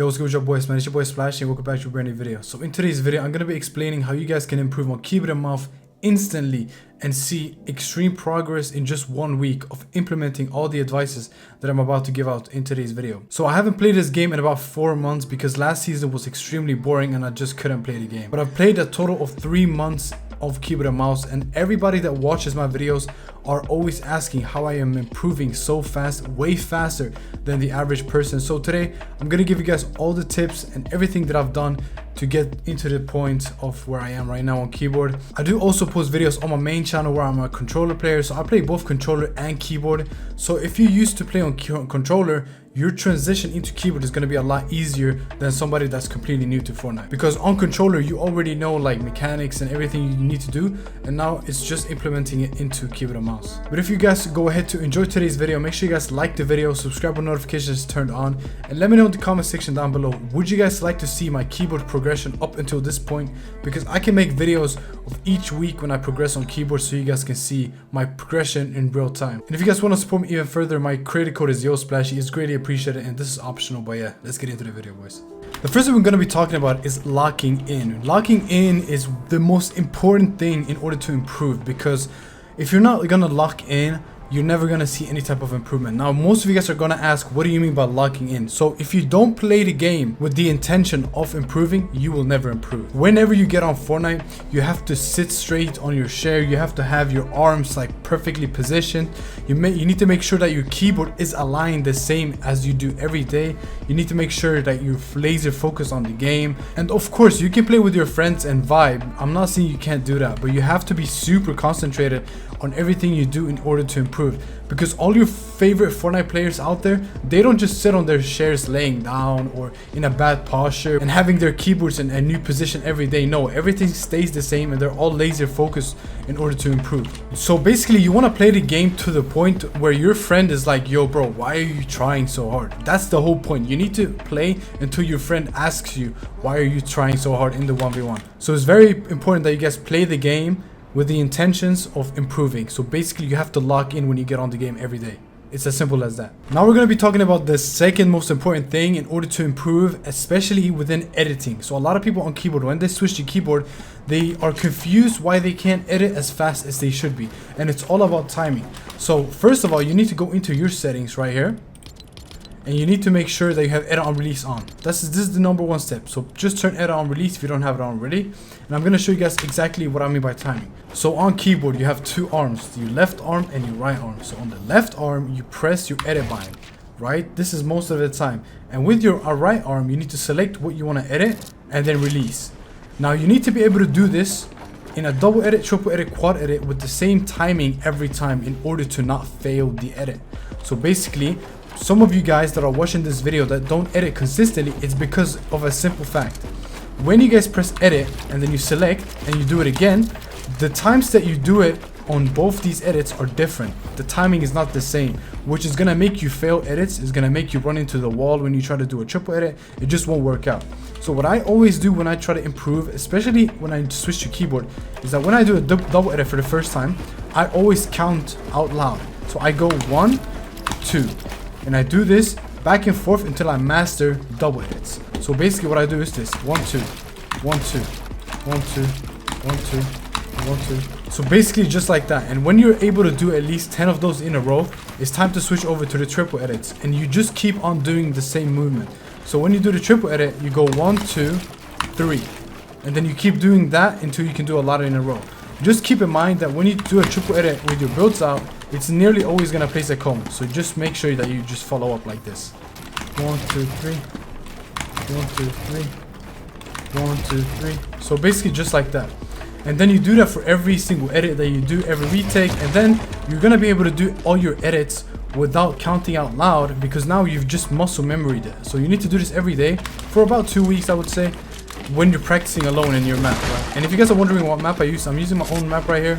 Yo, what's good with your boys, man? It's your boy Splash and welcome back to a brand new video. So in today's video, I'm going to be explaining how you guys can improve on keyboard and mouse instantly and see extreme progress in just 1 week of implementing all the advices that I'm about to give out in today's video. So I haven't played this game in about 4 months because last season was extremely boring and I just couldn't play the game. But I've played a total of 3 months of keyboard and mouse, and everybody that watches my videos are always asking how I am improving so fast, way faster than the average person. So today I'm gonna give you guys all the tips and everything that I've done to get into the point of where I am right now on keyboard. I do also post videos on my main channel where I'm a controller player, so I play both controller and keyboard. So if you used to play on controller, your transition into keyboard is going to be a lot easier than somebody that's completely new to Fortnite, because on controller you already know like mechanics and everything you need to do, and now it's just implementing it into keyboard and mouse. But if you guys go ahead to enjoy today's video, make sure you guys like the video, subscribe with notifications turned on, and let me know in the comment section down below, would you guys like to see my keyboard progression up until this point? Because I can make videos of each week when I progress on keyboard so you guys can see my progression in real time. And if you guys want to support me even further, my creator code is YoSplashy. It's greatly appreciated and this is optional, but yeah, let's get into the video, boys. The first thing we're going to be talking about is locking in. Locking in is the most important thing in order to improve, because if you're not going to lock in, you're never going to see any type of improvement. Now, most of you guys are going to ask, what do you mean by locking in? So if you don't play the game with the intention of improving, you will never improve. Whenever you get on Fortnite, you have to sit straight on your share. You have to have your arms like perfectly positioned. You need to make sure that your keyboard is aligned the same as you do every day. You need to make sure that you're laser focused on the game. And of course, you can play with your friends and vibe. I'm not saying you can't do that, but you have to be super concentrated on everything you do in order to improve, because all your favorite Fortnite players out there, they don't just sit on their chairs laying down or in a bad posture and having their keyboards in a new position every day. No, everything stays the same and they're all laser focused in order to improve. So basically, you want to play the game to the point where your friend is like, yo bro, why are you trying so hard? That's the whole point. You need to play until your friend asks you, why are you trying so hard in the 1v1? So it's very important that you guys play the game with the intentions of improving. So basically, you have to lock in when you get on the game every day. It's as simple as that. Now we're going to be talking about the second most important thing in order to improve, especially within editing. So a lot of people on keyboard, when they switch to keyboard, they are confused why they can't edit as fast as they should be. And it's all about timing. So first of all, you need to go into your settings right here, and you need to make sure that you have edit on release on. This is the number one step. So just turn edit on release if you don't have it on already. And I'm going to show you guys exactly what I mean by timing. So on keyboard, you have 2 arms, your left arm and your right arm. So on the left arm, you press your edit button, right? This is most of the time. And with your right arm, you need to select what you want to edit and then release. Now you need to be able to do this in a double edit, triple edit, quad edit with the same timing every time in order to not fail the edit. So basically, some of you guys that are watching this video that don't edit consistently, it's because of a simple fact. When you guys press edit and then you select and you do it again, the times that you do it on both these edits are different. The timing is not the same, which is gonna make you fail edits. It's gonna make you run into the wall when you try to do a triple edit. It just won't work out. So what I always do when I try to improve, especially when I switch to keyboard, is that when I do a double edit for the first time, I always count out loud. So I go 1, 2. And I do this back and forth until I master double edits. So basically what I do is this: 1, 2, 1, 2, 1, 2, 1, 2, 1, 2. So basically just like that. And when you're able to do at least 10 of those in a row, it's time to switch over to the triple edits. And you just keep on doing the same movement. So when you do the triple edit, you go 1, 2, 3. And then you keep doing that until you can do a lot in a row. Just keep in mind that when you do a triple edit with your builds out, it's nearly always going to place a cone. So just make sure that you just follow up like this. 1, 2, 3. 1, 2, 3. 1, 2, 3. So basically just like that. And then you do that for every single edit that you do, every retake. And then you're going to be able to do all your edits without counting out loud, because now you've just muscle memoried it. So you need to do this every day for about 2 weeks, I would say, when you're practicing alone in your map, right? And if you guys are wondering what map I use, I'm using my own map right here.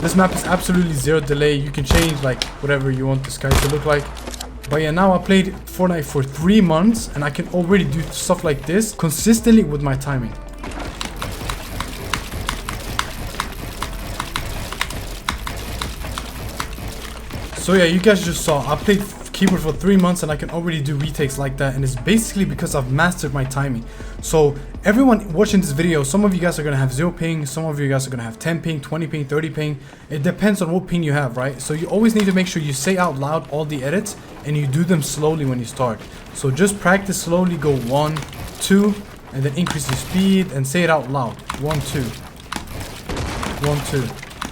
This map is absolutely 0 delay. You can change like whatever you want the sky to look like. But yeah, now I played Fortnite for 3 months and I can already do stuff like this consistently with my timing. So yeah, you guys just saw I played keyboard for 3 months and I can already do retakes like that, and it's basically because I've mastered my timing. So everyone watching this video, some of you guys are gonna have 0 ping, some of you guys are gonna have 10 ping, 20 ping, 30 ping. It depends on what ping you have, right? So you always need to make sure you say out loud all the edits and you do them slowly when you start. So just practice slowly, go 1, 2, and then increase your speed and say it out loud. 1, 2, 1, 2.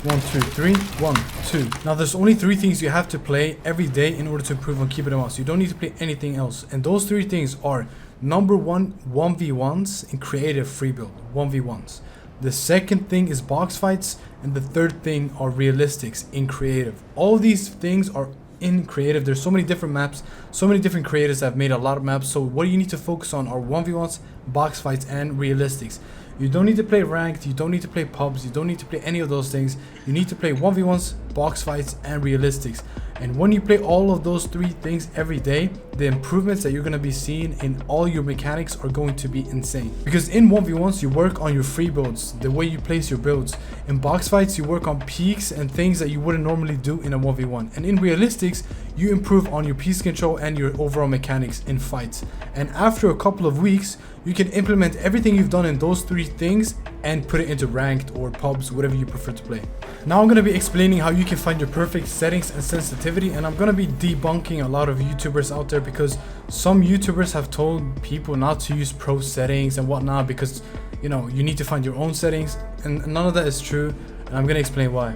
1, 2, 3, 1, 2. Now there's only 3 things you have to play every day in order to improve on keyboard and mouse. You don't need to play anything else. And those 3 things are: number 1, 1v1s in creative free build, 1v1s. The second thing is box fights, and the third thing are realistics in creative. All these things are in creative. There's so many different maps, so many different creators that have made a lot of maps. So what you need to focus on are 1v1s, box fights, and realistics. You don't need to play ranked, you don't need to play pubs, you don't need to play any of those things. You need to play 1v1s, box fights, and realistics. And when you play all of those 3 things every day, the improvements that you're going to be seeing in all your mechanics are going to be insane. Because in 1v1s, you work on your free builds, the way you place your builds. In box fights, you work on peaks and things that you wouldn't normally do in a 1v1. And in realistics, you improve on your piece control and your overall mechanics in fights. And after a couple of weeks, you can implement everything you've done in those 3 things and put it into ranked or pubs, whatever you prefer to play. Now I'm going to be explaining how you can find your perfect settings and sensitivity, and I'm going to be debunking a lot of YouTubers out there, because some YouTubers have told people not to use pro settings and whatnot because, you know, you need to find your own settings, and none of that is true, and I'm going to explain why.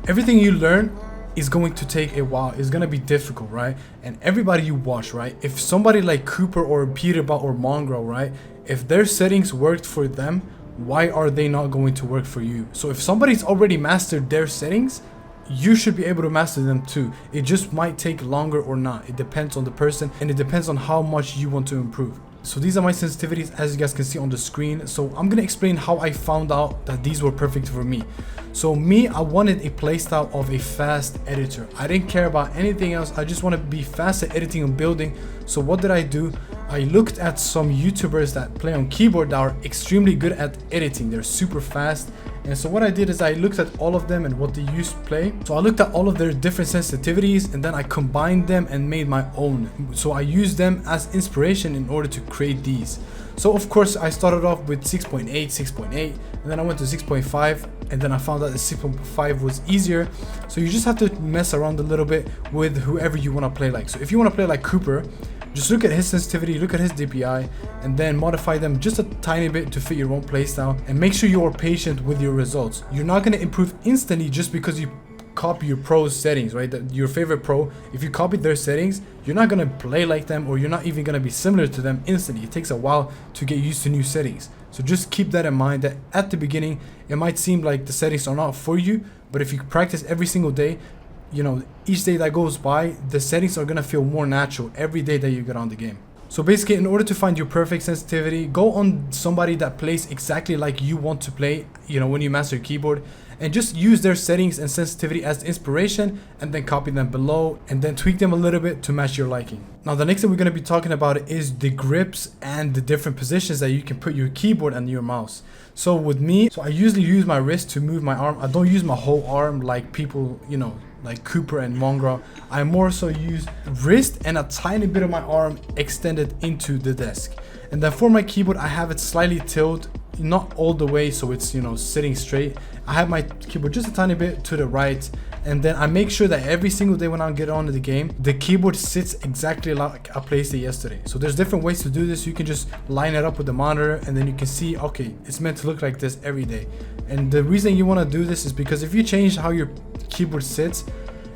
Everything you learn is going to take a while. It's going to be difficult, right? And everybody you watch, right? If somebody like Cooper or Peterbot or Mongrel, right? If their settings worked for them, why are they not going to work for you? So if somebody's already mastered their settings, you should be able to master them too. It just might take longer or not. It depends on the person, and it depends on how much you want to improve. So these are my sensitivities, as you guys can see on the screen. So I'm gonna explain how I found out that these were perfect for me. So me, I wanted a playstyle of a fast editor. I didn't care about anything else. I just want to be fast at editing and building. So what did I do? I looked at some YouTubers that play on keyboard that are extremely good at editing. They're super fast. And so what I did is I looked at all of them and what they used to play. So I looked at all of their different sensitivities, and then I combined them and made my own. So I used them as inspiration in order to create these. So of course I started off with 6.8, 6.8, and then I went to 6.5, and then I found out that 6.5 was easier. So you just have to mess around a little bit with whoever you want to play like. So if you want to play like Cooper, just look at his sensitivity, look at his DPI, and then modify them just a tiny bit to fit your own playstyle, and make sure you are patient with your results. You're not going to improve instantly just because you copy your pro's settings, right? Your favorite pro, if you copy their settings, you're not going to play like them, or you're not even going to be similar to them instantly. It takes a while to get used to new settings. So just keep that in mind, that at the beginning, it might seem like the settings are not for you, but if you practice every single day, you know, each day that goes by, the settings are going to feel more natural every day that you get on the game. So basically, in order to find your perfect sensitivity, go on somebody that plays exactly like you want to play, you know, when you master your keyboard, and just use their settings and sensitivity as inspiration, and then copy them below, and then tweak them a little bit to match your liking. Now the next thing we're going to be talking about is the grips and the different positions that you can put your keyboard and your mouse. So with me, I usually use my wrist to move my arm. I don't use my whole arm like people, you know, like Cooper and Mongrel. I more so use wrist and a tiny bit of my arm extended into the desk. And then for my keyboard, I have it slightly tilted, not all the way so it's, you know, sitting straight. I have my keyboard just a tiny bit to the right, and then I make sure that every single day when I get onto the game, the keyboard sits exactly like I placed it yesterday. So there's different ways to do this. You can just line it up with the monitor, and then you can see, okay, it's meant to look like this every day. And the reason you want to do this is because if you change how your keyboard sits,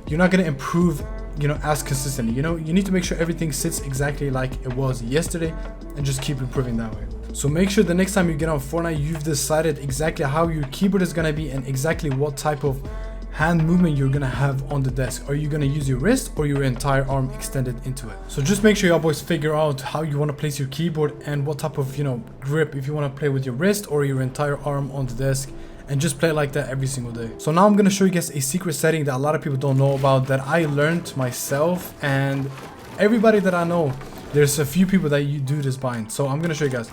you're not going to improve, you know, as consistently. You know, you need to make sure everything sits exactly like it was yesterday, and just keep improving that way. So make sure the next time you get on Fortnite, you've decided exactly how your keyboard is going to be and exactly what type of hand movement you're going to have on the desk. Are you going to use your wrist or your entire arm extended into it? So just make sure y'all boys figure out how you want to place your keyboard and what type of, you know, grip, if you want to play with your wrist or your entire arm on the desk, and just play like that every single day. So now I'm going to show you guys a secret setting that a lot of people don't know about, that I learned myself, and everybody that I know, there's a few people that you do this bind. So I'm going to show you guys.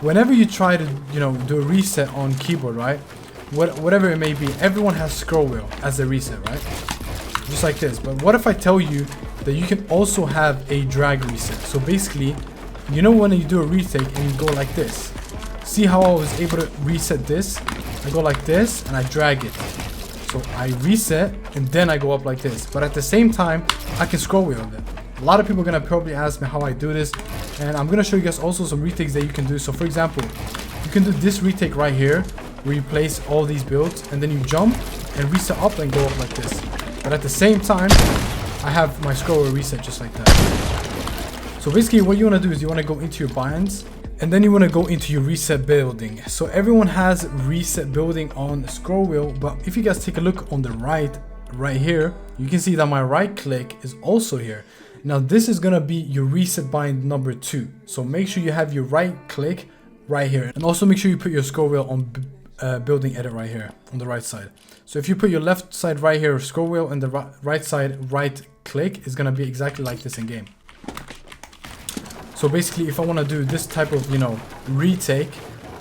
Whenever you try to, you know, do a reset on keyboard, right? Whatever it may be, everyone has scroll wheel as a reset, right? Just like this. But what if I tell you that you can also have a drag reset. So basically, you know when you do a retake and you go like this. See how I was able to reset this? I go like this and I drag it. So I reset and then I go up like this. But at the same time, I can scroll wheel it. A lot of people are gonna probably ask me how I do this, and I'm gonna show you guys also some retakes that you can do. So for example, you can do this retake right here, where you place all these builds and then you jump and reset up and go up like this. But at the same time, I have my scroll wheel reset just like that. So basically what you want to do is you want to go into your binds and then you want to go into your reset building. So everyone has reset building on scroll wheel, but if you guys take a look on the right here, you can see that my right click is also here. Now this is going to be your reset bind number 2. So make sure you have your right click right here, and also make sure you put your scroll wheel on building edit right here on the right side. So if you put your left side right here scroll wheel and the right side right click, is going to be exactly like this in game. So basically if I want to do this type of, you know, retake,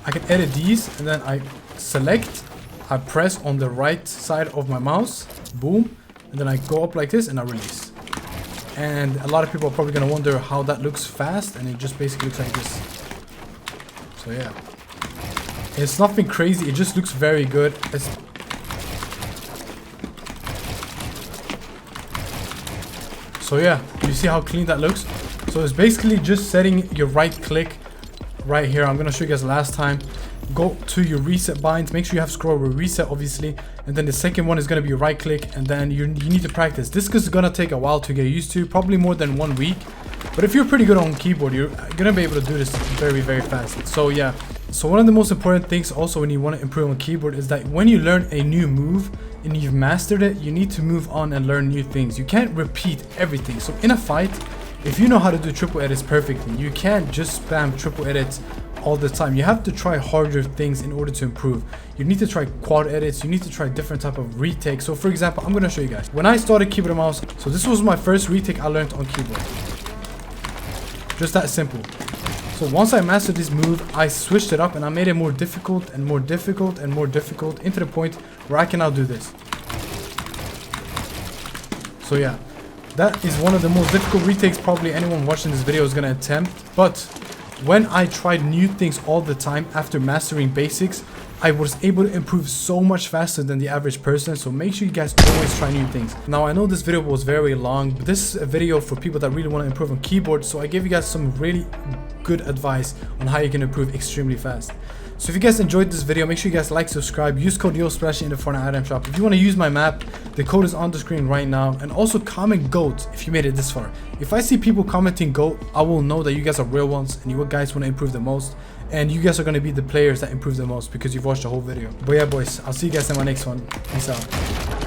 I can edit these and then I select, I press on the right side of my mouse, boom, and then I go up like this and I release. And a lot of people are probably going to wonder how that looks fast, and it just basically looks like this. So yeah, it's nothing crazy, it just looks very good. So yeah, you see how clean that looks? So it's basically just setting your right click right here. I'm gonna show you guys last time. Go to your reset binds, make sure you have scroll wheel reset obviously, and then the second one is gonna be your right click, and then you need to practice. This is gonna take a while to get used to, probably more than 1 week. But if you're pretty good on keyboard, you're gonna be able to do this very, very fast. So yeah. So one of the most important things also when you want to improve on keyboard is that when you learn a new move and you've mastered it, you need to move on and learn new things. You can't repeat everything. So in a fight, if you know how to do triple edits perfectly, you can't just spam triple edits all the time. You have to try harder things in order to improve. You need to try quad edits, you need to try different type of retakes. So for example, I'm going to show you guys. When I started keyboard and mouse, so this was my first retake I learned on keyboard. Just that simple. So once I mastered this move, I switched it up and I made it more difficult and more difficult and more difficult, into the point where I can now do this. So yeah, that is one of the most difficult retakes probably anyone watching this video is going to attempt. But when I tried new things all the time after mastering basics, I was able to improve so much faster than the average person. So make sure you guys always try new things. Now I know this video was very long, but this is a video for people that really want to improve on keyboard. So I gave you guys some really good advice on how you can improve extremely fast. So if you guys enjoyed this video, make sure you guys like, subscribe, use code YOSPLASHY in the Fortnite item shop. If you want to use my map, the code is on the screen right now. And also comment GOAT if you made it this far. If I see people commenting GOAT, I will know that you guys are real ones and you guys want to improve the most. And you guys are going to be the players that improve the most because you've watched the whole video. But yeah boys, I'll see you guys in my next one. Peace out.